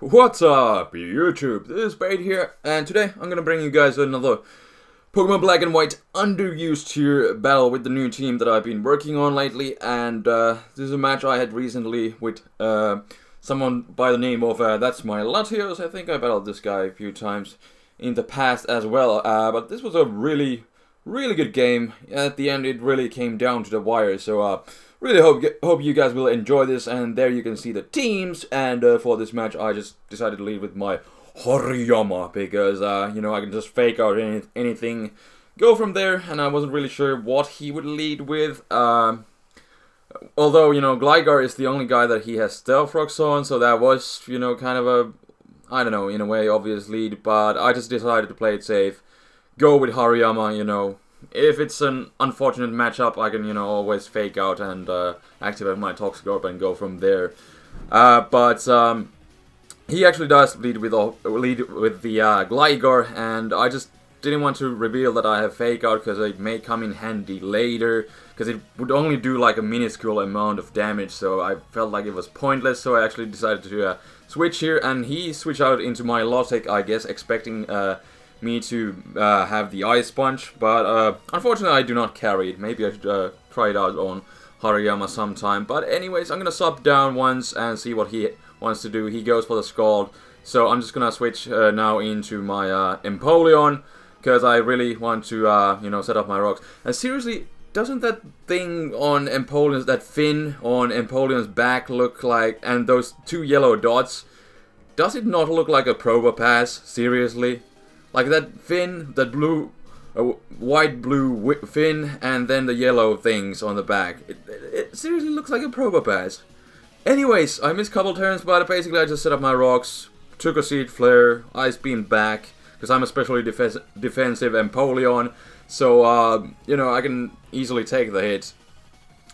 What's up, YouTube? This is Spade here, and today I'm gonna bring you guys another Pokemon Black and White underused tier battle with the new team that I've been working on lately. And this is a match I had recently with someone by the name of That's My Latios. I think I battled this guy a few times in the past as well, but this was a really good game. At the end, it really came down to the wire, so really hope you guys will enjoy this. And there you can see the teams, and for this match I just decided to lead with my Hariyama because you know, I can just fake out anything, go from there, and I wasn't really sure what he would lead with. Although, you know, Gligar is the only guy that he has Stealth Rocks on, so that was, you know, kind of a, I don't know, in a way, obvious lead, but I just decided to play it safe, go with Hariyama. You know, if it's an unfortunate matchup, I can, you know, always fake out and activate my Toxic Orb and go from there. But he actually does lead with the Gligar, and I just didn't want to reveal that I have Fake Out because it may come in handy later, because it would only do like a minuscule amount of damage, so I felt like it was pointless, so I actually decided to switch here, and he switched out into my Lotic, I guess, expecting me to have the Ice Punch, but unfortunately I do not carry it. Maybe I should try it out on Hariyama sometime. But anyways, I'm gonna sub down once and see what he wants to do. He goes for the Scald, so I'm just gonna switch now into my Empoleon, because I really want to you know, set up my rocks. And seriously, doesn't that thing on Empoleon's, that fin on Empoleon's back look like, and those two yellow dots, does it not look like a Probopass? Seriously? Like that fin, that blue, white-blue fin, and then the yellow things on the back. It seriously looks like a Probopass. Anyways, I missed a couple turns, but basically I just set up my rocks, took a Seed Flare, Ice Beam back, because I'm especially defensive Empoleon, so, you know, I can easily take the hit.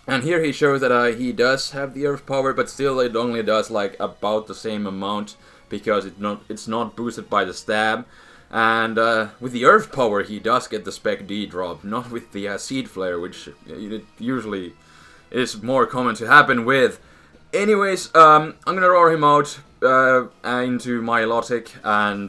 And here he shows that he does have the Earth Power, but still it only does like about the same amount, because it's not boosted by the stab. And with the Earth Power, he does get the Spec D drop, not with the Seed Flare, which it usually is more common to happen with. Anyways, I'm gonna roar him out into my Lotic, and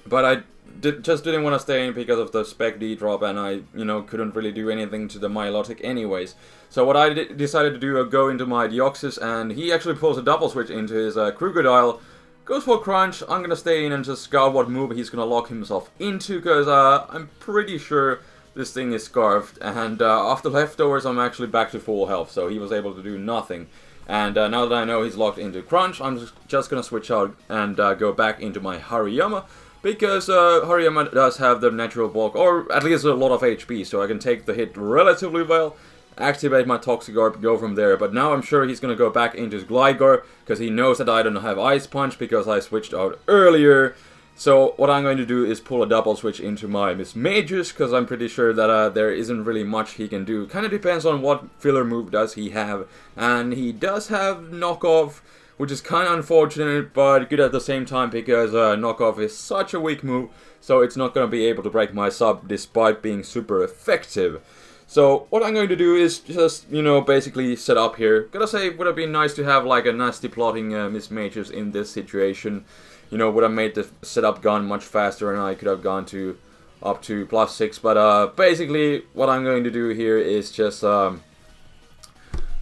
but I just didn't want to stay in because of the Spec D drop, and I, you know, couldn't really do anything to the Milotic anyways. So what I decided to do, go into my Deoxys, and he actually pulls a double switch into his Crocodile. Goes for Crunch. I'm gonna stay in and just scout what move he's gonna lock himself into, because I'm pretty sure this thing is Scarfed, and after leftovers I'm actually back to full health, so he was able to do nothing. And now that I know he's locked into Crunch, I'm just gonna switch out and go back into my Hariyama, because Hariyama does have the natural bulk, or at least a lot of HP, so I can take the hit relatively well, activate my Toxic Orb, go from there. But now I'm sure he's gonna go back into his Gligar, because he knows that I don't have Ice Punch, because I switched out earlier. So what I'm going to do is pull a double switch into my Mismagius, because I'm pretty sure that there isn't really much he can do. Kind of depends on what filler move does he have, and he does have Knockoff, which is kind of unfortunate, but good at the same time, because Knockoff is such a weak move, so it's not going to be able to break my sub despite being super effective. So what I'm going to do is just, you know, basically set up here. Gotta say, it would have been nice to have like a nasty plotting Mismagius in this situation. You know, would have made the setup gone much faster, and I could have gone to up to +6. But basically, what I'm going to do here is just, you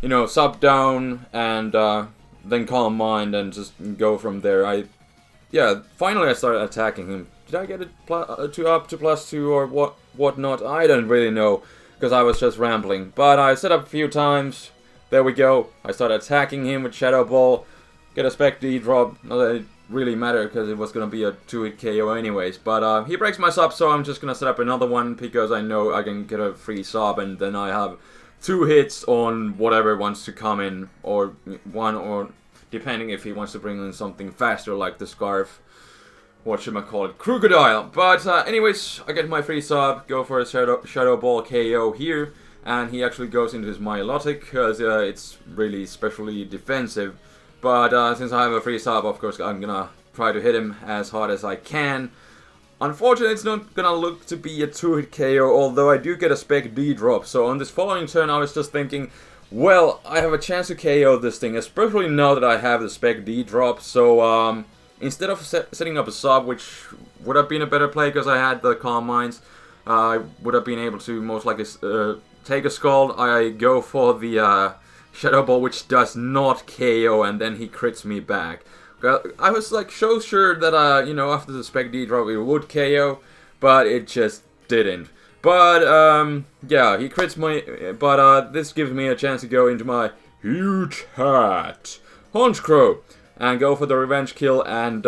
know, sub down and then Calm Mind and just go from there. Yeah, finally I started attacking him. Did I get it up to +2 or whatnot? I don't really know, because I was just rambling. But I set up a few times. There we go. I started attacking him with Shadow Ball. Get a Spec D drop. Not that it really mattered, because it was going to be a 2-hit KO anyways. But he breaks my sub, so I'm just going to set up another one, because I know I can get a free sub, and then I have 2 hits on whatever wants to come in, or one, or depending if he wants to bring in something faster like the Scarf, whatchamacallit, Crocodile. But anyways, I get my free sub, go for a Shadow Ball KO here, and he actually goes into his Milotic, because it's really specially defensive. But since I have a free sub, of course I'm gonna try to hit him as hard as I can. Unfortunately, it's not gonna look to be a 2-hit KO, although I do get a Spec D drop. So on this following turn, I was just thinking, Well, I have a chance to KO this thing, especially now that I have the Spec D drop. So instead of setting up a sub, which would have been a better play because I had the Calm Minds, I would have been able to most likely take a Scald. I go for the Shadow Ball, which does not KO, and then he crits me back. I was like so sure that you know, after the Spec D drop it would KO, but it just didn't. But yeah, he crits me. But this gives me a chance to go into my huge hat, Honchkrow, and go for the revenge kill and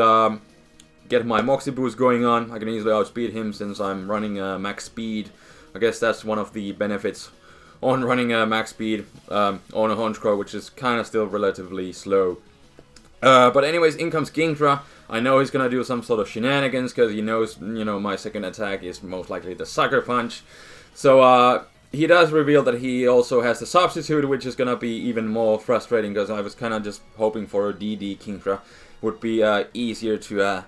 get my Moxie boost going on. I can easily outspeed him since I'm running max speed. I guess that's one of the benefits on running max speed on a Honchkrow, which is kind of still relatively slow. But anyways, in comes Kingdra. I know he's gonna do some sort of shenanigans because he knows, you know, my second attack is most likely the Sucker Punch. So he does reveal that he also has the Substitute, which is gonna be even more frustrating because I was kind of just hoping for a DD Kingdra would be easier to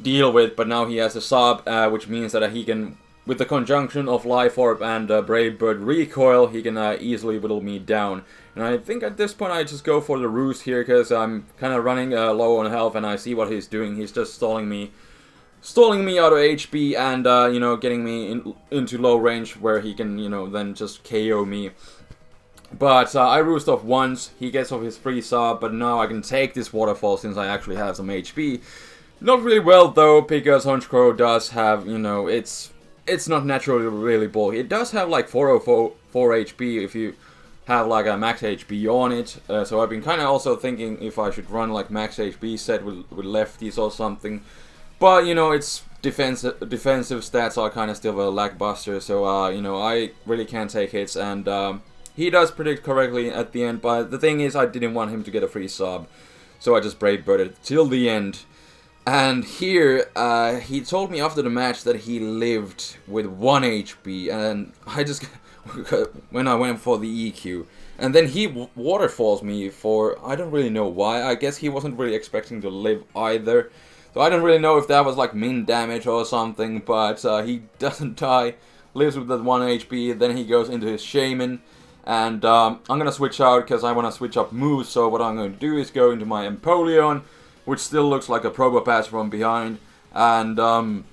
deal with. But now he has a Sub, which means that he can, with the conjunction of Life Orb and Brave Bird Recoil, he can easily whittle me down. And I think at this point I just go for the Roost here because I'm kind of running low on health and I see what he's doing. He's just stalling me out of HP and, you know, getting me into low range where he can, you know, then just KO me. But I Roost off once, he gets off his free sub, but now I can take this Waterfall since I actually have some HP. Not really well though, because Honchkrow does have, you know, it's not naturally really bulky. It does have like 404 HP if you have like a max HP on it. So I've been kind of also thinking if I should run like max HP set with lefties or something. But you know, its defensive stats are kind of still a lackluster. So you know, I really can't take hits, and he does predict correctly at the end. But the thing is, I didn't want him to get a free sub, so I just Brave Birded till the end. And here, he told me after the match that he lived with 1 HP, and I just, when I went for the EQ, and then he waterfalls me for, I don't really know why. I guess he wasn't really expecting to live either, so I don't really know if that was like min damage or something, but he doesn't die, lives with that 1 HP, then he goes into his Shaman, and I'm gonna switch out because I want to switch up moves, so what I'm going to do is go into my Empoleon, which still looks like a Probopass from behind, and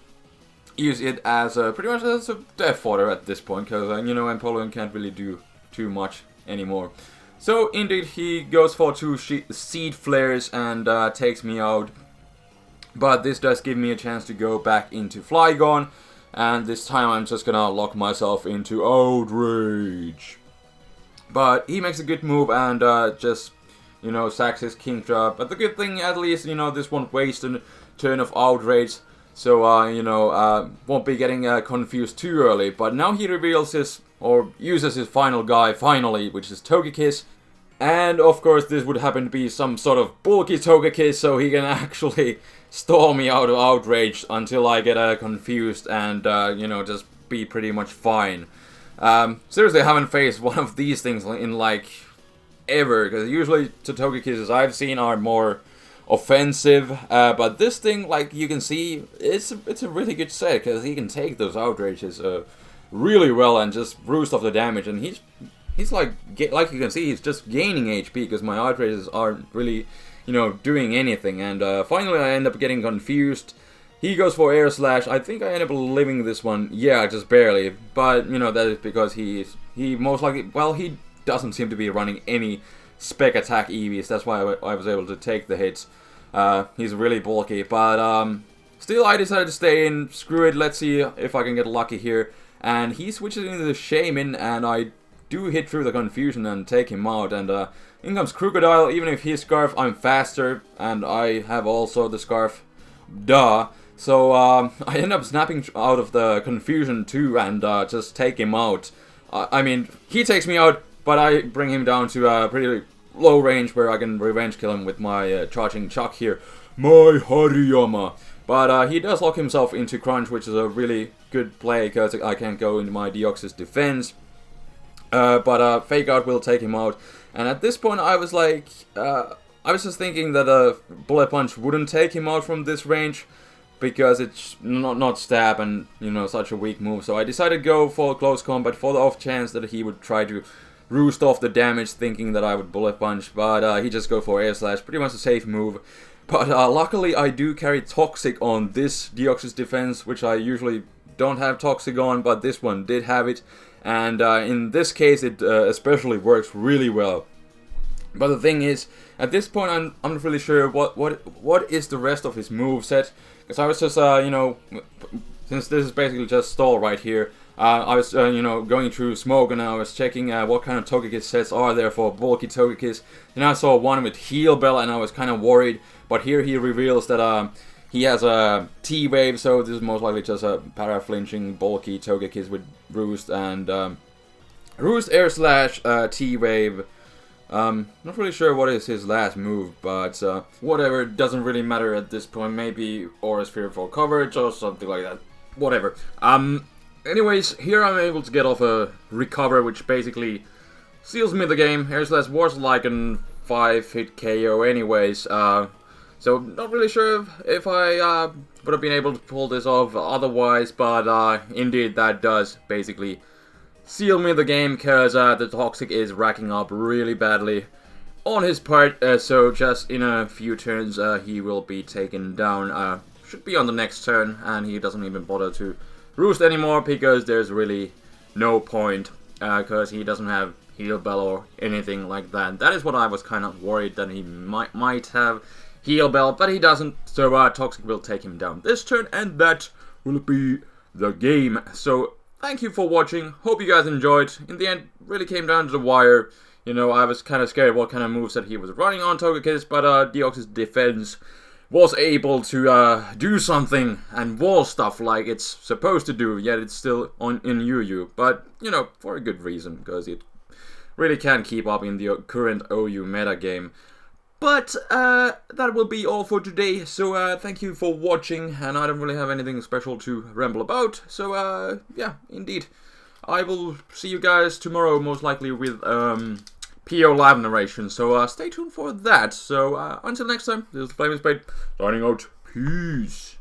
use it as pretty much as a death fodder at this point, because you know, Empoleon can't really do too much anymore. So indeed, he goes for 2 Seed Flares and takes me out, but this does give me a chance to go back into Flygon, and this time I'm just gonna lock myself into Outrage. But he makes a good move and just, you know, sacks his Kingdra. But the good thing, at least, you know, this won't waste a turn of Outrage. So, you know, won't be getting confused too early. But now he reveals his, or uses his final guy, finally, which is Togekiss. And, of course, this would happen to be some sort of bulky Togekiss, so he can actually stall me out of Outrage until I get confused and, you know, just be pretty much fine. Seriously, I haven't faced one of these things in, like, ever, because usually the Togekisses I've seen are more offensive, but this thing, like you can see, it's a really good set, because he can take those Outrages really well and just roost off the damage, and he's like you can see, he's just gaining HP, because my Outrages aren't really, you know, doing anything, and finally I end up getting confused. He goes for Air Slash. I think I end up living this one, yeah, just barely, but, you know, that is because he most likely, well, he doesn't seem to be running any spec attack EVs, that's why I was able to take the hits. He's really bulky, but still I decided to stay in. Screw it, let's see if I can get lucky here. And he switches into the Shaman, and I do hit through the confusion and take him out. And in comes Crocodile. Even if he's Scarf, I'm faster, and I have also the Scarf. Duh. So I end up snapping out of the confusion too, and just take him out. I mean, he takes me out, but I bring him down to a pretty low range where I can revenge kill him with my charging Chuck here. My Hariyama. But he does lock himself into Crunch, which is a really good play because I can't go into my Deoxys defense. But Fake Out will take him out. And at this point I was like, I was just thinking that a Bullet Punch wouldn't take him out from this range, because it's not stab and, you know, such a weak move. So I decided to go for close combat for the off chance that he would try to roost off the damage thinking that I would Bullet Punch, but he just go for Air Slash, pretty much a safe move. But luckily I do carry Toxic on this Deoxys defense, which I usually don't have Toxic on, but this one did have it. And in this case it especially works really well. But the thing is, at this point I'm not really sure what is the rest of his moveset, because I was just you know, since this is basically just stall right here, I was you know, going through Smoke and I was checking what kind of Togekiss sets are there for bulky Togekiss. Then I saw one with Heal Bell and I was kind of worried, but here he reveals that he has a T-Wave, so this is most likely just a para-flinching bulky Togekiss with Roost and Roost, Air Slash, T-Wave. Not really sure what is his last move, but whatever, it doesn't really matter at this point. Maybe Aura Sphere for coverage or something like that. Whatever. Anyways, here I'm able to get off a Recover, which basically seals me the game. Air Slash was like a 5-hit KO anyways, so not really sure if I would have been able to pull this off otherwise, but indeed that does basically seal me the game, because the Toxic is racking up really badly on his part, so just in a few turns he will be taken down. Should be on the next turn, and he doesn't even bother to Roost anymore, because there's really no point, because he doesn't have Heal Bell or anything like that. That is what I was kind of worried, that he might have Heal Bell, but he doesn't, so Toxic will take him down this turn, and that will be the game. So thank you for watching, hope you guys enjoyed. In the end, really came down to the wire. You know, I was kind of scared what kind of moves that he was running on Togekiss, but Deoxys defense was able to do something and wall stuff like it's supposed to do, yet it's still in UU. But, you know, for a good reason, because it really can't keep up in the current OU meta game. But that will be all for today, so thank you for watching, and I don't really have anything special to ramble about, so yeah, indeed. I will see you guys tomorrow, most likely with PO live narration, so stay tuned for that. So until next time, this is TheFlamingSpade, signing out, peace.